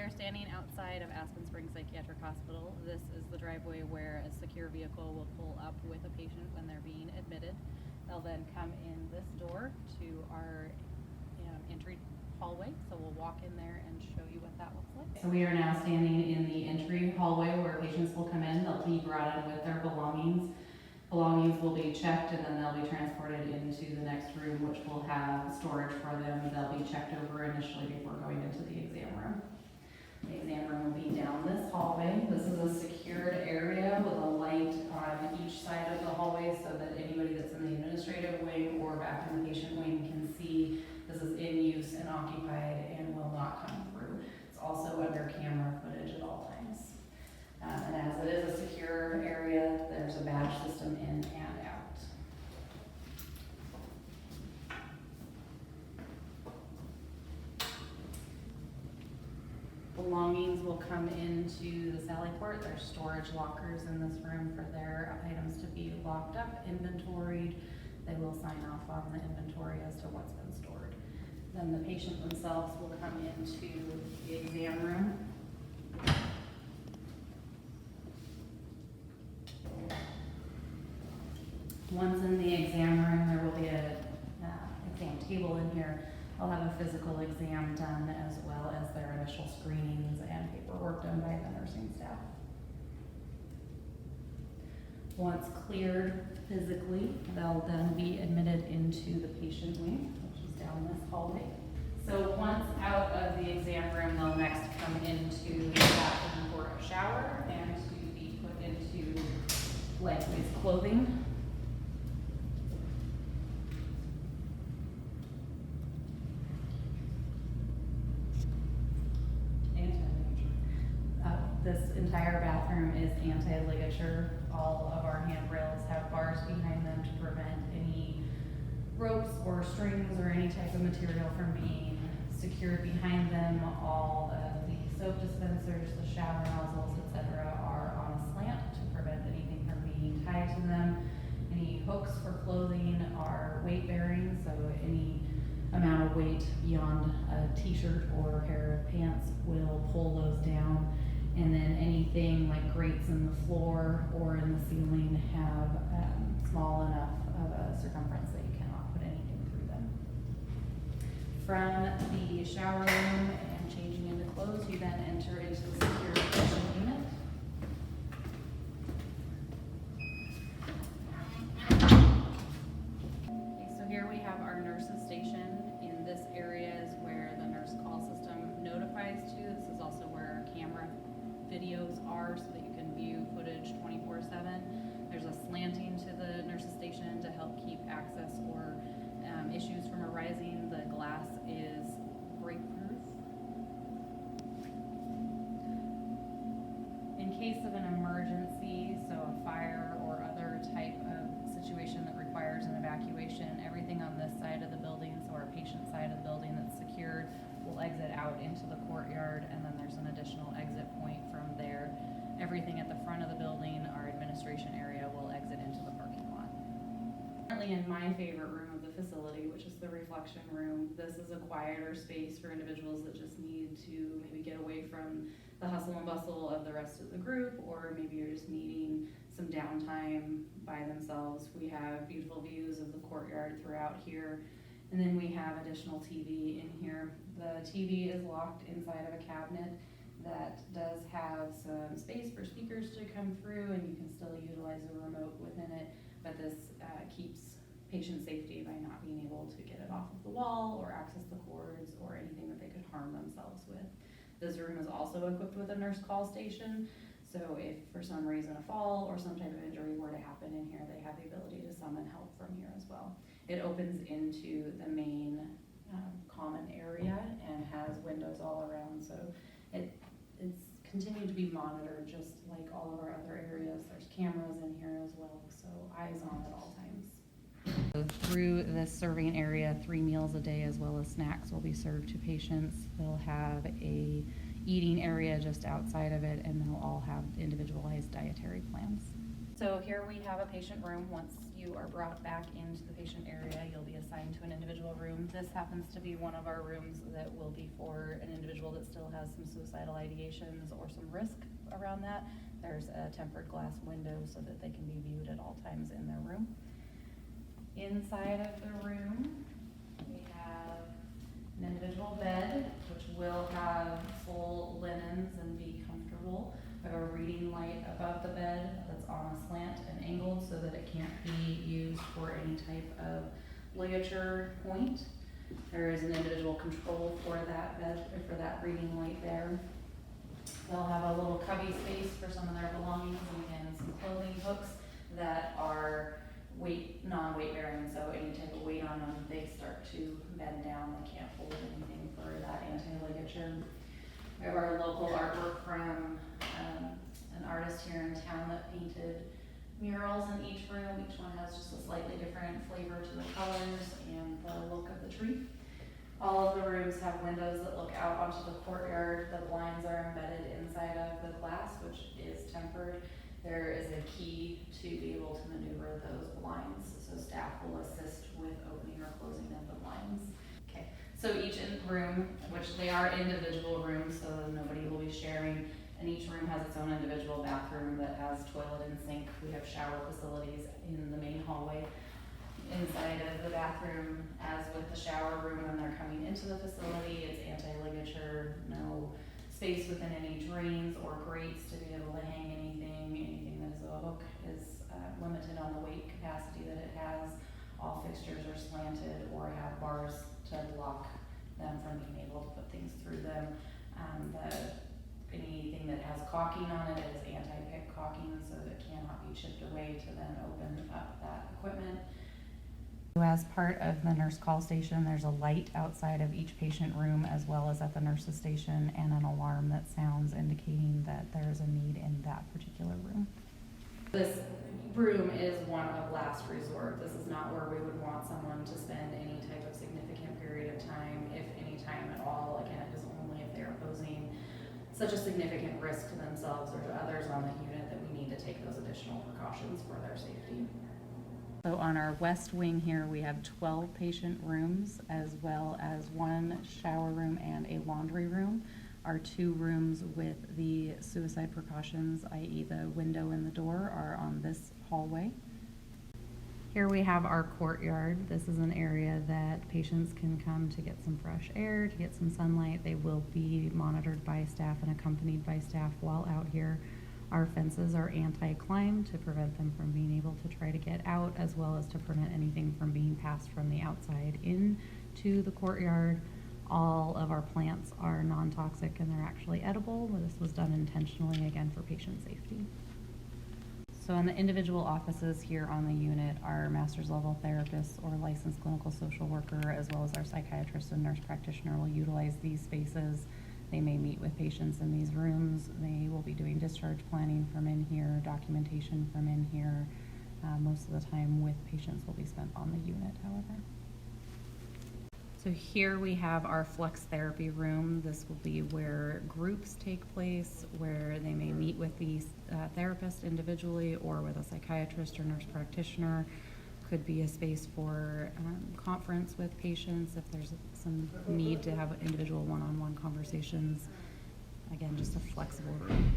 are standing outside of Aspen Springs Psychiatric Hospital. This is the driveway where a secure vehicle will pull up with a patient when they're being admitted. They'll then come in this door to our entry hallway, so we'll walk in there and show you what that looks like. So we are now standing in the entry hallway where patients will come in. They'll be brought in with their belongings. Belongings will be checked and then they'll be transported into the next room, which will have storage for them. They'll be checked over initially before going into the exam room. The exam room will be down this hallway. This is a secured area with a light on each side of the hallway so that anybody that's in the administrative wing or back in the patient wing can see this is in use and occupied and will not come through. It's also under camera footage at all times. And as it is a secure area, there's a badge system in and out. Belongings will come into the sally port. There's storage lockers in this room for their items to be locked up, inventoried. They will sign off on the inventory as to what's been stored. Then the patient themselves will come into the exam room. Once in the exam room, there will be a exam table in here. They'll have a physical exam done as well as their initial screenings and paperwork done by the nursing staff. Once cleared physically, they'll then be admitted into the patient wing, which is down this hallway. So once out of the exam room, they'll next come into the bathroom for a shower and to be put into lightweight clothing. This entire bathroom is anti-ligature. All of our handrails have bars behind them to prevent any ropes or strings or any type of material from being secured behind them. All of the soap dispensers, the shower nozzles, etc. are on a slant to prevent anything from being tied to them. Any hooks for clothing are weight bearing, so any amount of weight beyond a t-shirt or a pair of pants will pull those down. And then anything like grates in the floor or in the ceiling have small enough of a circumference that you cannot put anything through them. From the shower room and changing into clothes, you then enter into the secure patient unit. Okay, so here we have our nurses station. In this area is where the nurse call system notifies to. This is also where our camera videos are so that you can view footage 24/7. There's a slanting to the nurses station to help keep access or issues from arising. The glass is break-proof. In case of an emergency, so a fire or other type of situation that requires an evacuation, everything on this side of the building, so our patient side of the building that's secured, will exit out into the courtyard, and then there's an additional exit point from there. Everything at the front of the building, our administration area, will exit into the parking lot. Currently in my favorite room of the facility, which is the reflection room, this is a quieter space for individuals that just need to maybe get away from the hustle and bustle of the rest of the group, or maybe you're just needing some downtime by themselves. We have beautiful views of the courtyard throughout here. And then we have additional TV in here. The TV is locked inside of a cabinet that does have some space for speakers to come through, and you can still utilize a remote within it, but this keeps patient safety by not being able to get it off of the wall or access the cords or anything that they could harm themselves with. This room is also equipped with a nurse call station, so if for some reason a fall or some type of injury were to happen in here, they have the ability to summon help from here as well. It opens into the main common area and has windows all around, so it's continued to be monitored just like all of our other areas. There's cameras in here as well, so eyes on at all times. Through this serving area, 3 meals a day as well as snacks will be served to patients. They'll have a eating area just outside of it, and they'll all have individualized dietary plans. So here we have a patient room. Once you you are brought back into the patient area, you'll be assigned to an individual room. This happens to be one of our rooms that will be for an individual that still has some suicidal ideations or some risk around that. There's a tempered glass window so that they can be viewed at all times in their room. Inside of the room, we have an individual bed, which will have full linens and be comfortable. We have a reading light above the bed that's on a slant and angled so that it can't be used for any type of ligature point. There is an individual control for that bed, or for that reading light there. They'll have a little cubby space for some of their belongings, and again, some clothing hooks that are non-weight bearing, so any type of weight on them, they start to bend down. They can't hold anything for that anti-ligature. We have our local artwork from an artist here in town that painted murals in each room. Each one has just a slightly different flavor to the colors and the look of the tree. All of the rooms have windows that look out onto the courtyard. The blinds are embedded inside of the glass, which is tempered. There is a key to be able to maneuver those blinds, so staff will assist with opening or closing of the blinds. Okay, so each room, which they are individual rooms, so nobody will be sharing, and each room has its own individual bathroom that has toilet and sink. We have shower facilities in the main hallway. Inside of the bathroom, as with the shower room, when they're coming into the facility, it's anti-ligature, no space within any drains or grates to be able to hang anything. Anything that is a hook is limited on the weight capacity that it has. All fixtures are slanted or have bars to block them from being able to put things through them. Anything that has caulking on it is anti-pick caulking, so that it cannot be chipped away to then open up that equipment. As part of the nurse call station, there's a light outside of each patient room as well as at the nurse's station, and an alarm that sounds indicating that there's a need in that particular room. This room is one of last resort. This is not where we would want someone to spend any type of significant period of time, if any time at all. Again, it is only if they're posing such a significant risk to themselves or to others on the unit that we need to take those additional precautions for their safety. So on our west wing here, we have 12 patient rooms, as well as one shower room and a laundry room. Our 2 rooms with the suicide precautions, i.e. the window and the door, are on this hallway. Here we have our courtyard. This is an area that patients can come to get some fresh air, to get some sunlight. They will be monitored by staff and accompanied by staff while out here. Our fences are anti-climb to prevent them from being able to try to get out, as well as to prevent anything from being passed from the outside into the courtyard. All of our plants are non-toxic and they're actually edible. This was done intentionally, again, for patient safety. So in the individual offices here on the unit, our master's level therapists or licensed clinical social worker, as well as our psychiatrist and nurse practitioner, will utilize these spaces. They may meet with patients in these rooms. They will be doing discharge planning from in here, documentation from in here. Most of the time with patients will be spent on the unit, however. So here we have our flex therapy room. This will be where groups take place, where they may meet with the therapist individually or with a psychiatrist or nurse practitioner. Could be a space for conference with patients if there's some need to have individual one-on-one conversations. Again, just a flexible room.